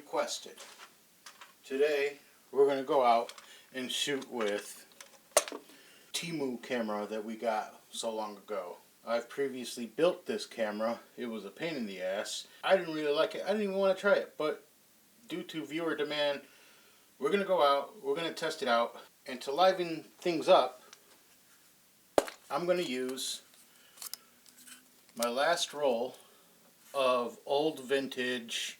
requested. Today we're going to go out and shoot with Temu camera that we got so long ago. I've previously built this camera. It was a pain in the ass. I didn't really like it. I didn't even want to try it, but due to viewer demand, we're going to go out, we're going to test it out, and to liven things up, I'm going to use my last roll of old vintage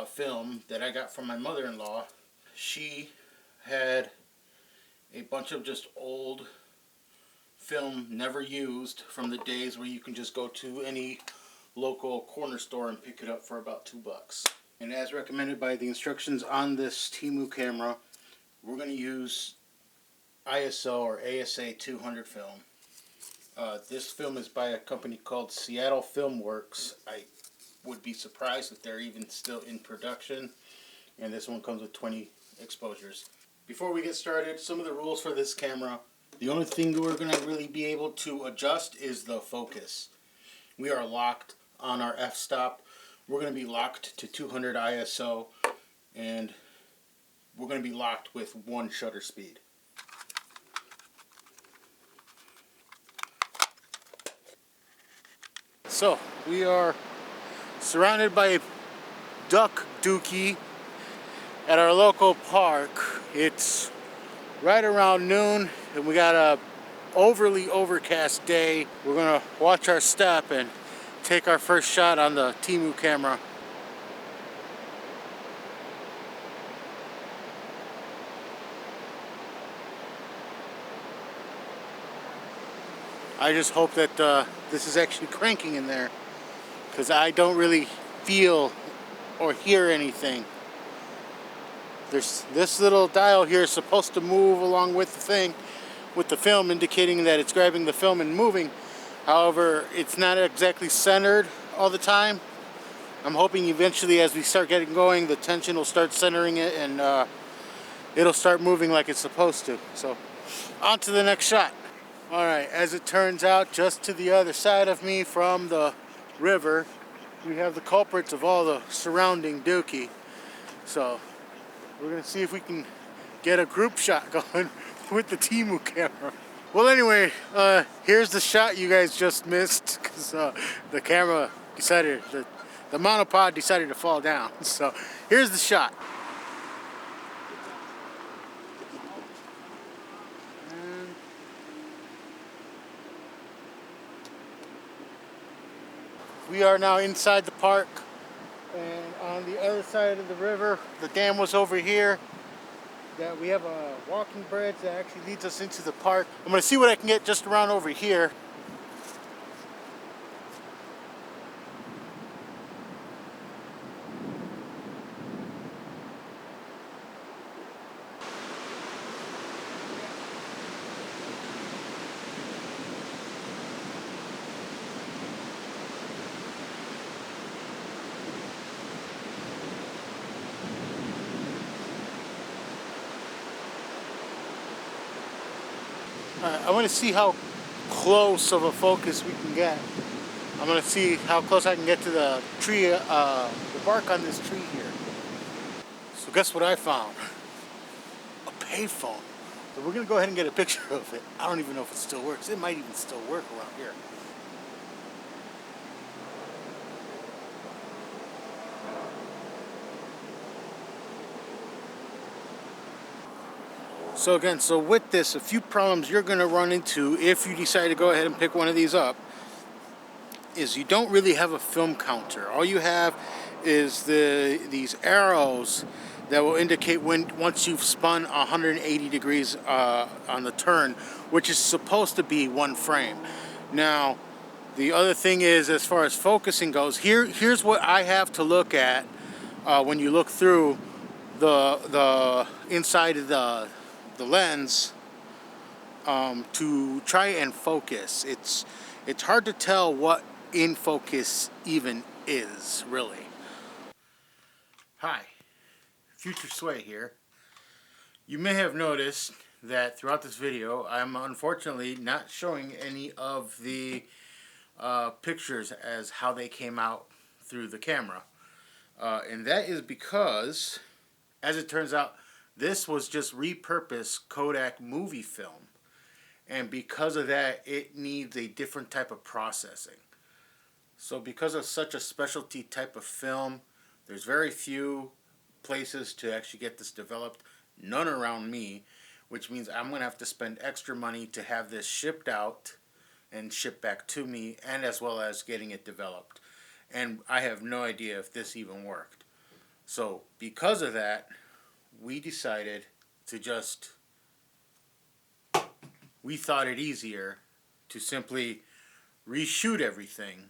film that I got from my mother-in-law. She had a bunch of just old film, never used, from the days where you can just go to any local corner store and pick it up for about $2. And as recommended by the instructions on this Temu camera, we're going to use ISO or ASA 200 film. This film is by a company called Seattle Film Works. I would be surprised if they're even still in production. And this one comes with 20 exposures. Before we get started, some of the rules for this camera. The only thing we're going to really be able to adjust is the focus. We are locked on our f-stop. We're going to be locked to 200 ISO, and we're going to be locked with 1 shutter speed. So we are surrounded by duck dookie at our local park. It's right around noon and we got a overly overcast day. We're gonna watch our step and take our first shot on the Temu camera. I just hope that this is actually cranking in there, because I don't really feel or hear anything. There's this little dial here is supposed to move along with the thing, with the film, indicating that it's grabbing the film and moving. However, it's not exactly centered all the time. I'm hoping eventually, as we start getting going, the tension will start centering it and it'll start moving like it's supposed to. So, on to the next shot. Alright, as it turns out, just to the other side of me from the river, we have the culprits of all the surrounding dookie. So, we're going to see if we can get a group shot going with the Temu camera. Well, anyway, here's the shot you guys just missed, because the camera decided, the monopod decided to fall down. So, here's the shot. We are now inside the park, and on the other side of the river, the dam was over here. That we have a walking bridge that actually leads us into the park. I'm going to see what I can get just around over here. I want to see how close of a focus we can get. I'm going to see how close I can get to the tree, the bark on this tree here. So guess what I found? A payphone. So we're going to go ahead and get a picture of it. I don't even know if it still works. It might even still work around here. So again, with this, a few problems you're going to run into if you decide to go ahead and pick one of these up is you don't really have a film counter. All you have is these arrows that will indicate once you've spun 180 degrees on the turn, which is supposed to be 1 frame. Now, the other thing is, as far as focusing goes, here's what I have to look at when you look through the inside of the lens to try and focus. It's hard to tell what in focus even is, really. Hi, Future Sway here. You may have noticed that throughout this video I'm unfortunately not showing any of the pictures as how they came out through the camera. And that is because, as it turns out, this was just repurposed Kodak movie film. And because of that, it needs a different type of processing. So because of such a specialty type of film, there's very few places to actually get this developed. None around me, which means I'm going to have to spend extra money to have this shipped out and shipped back to me, and as well as getting it developed. And I have no idea if this even worked. So because of that, we decided to just, we thought it easier to simply reshoot everything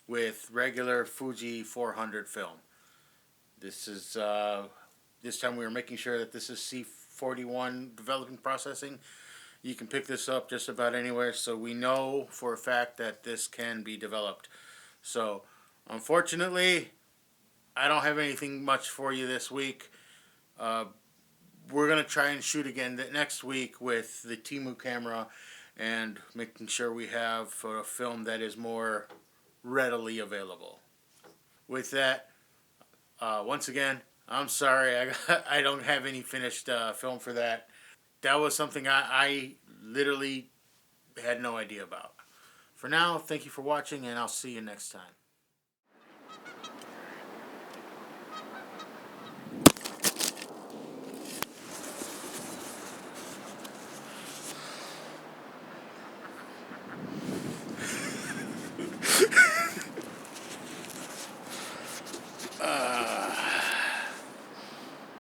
with regular Fuji 400 film. This is this time we were making sure that this is C41 developing processing. You can pick this up just about anywhere, so we know for a fact that this can be developed. So unfortunately, I don't have anything much for you this week. We're going to try and shoot again next week with the Temu camera and making sure we have a film that is more readily available. With that, once again, I'm sorry I don't have any finished film for that. That was something I literally had no idea about. For now, thank you for watching, and I'll see you next time.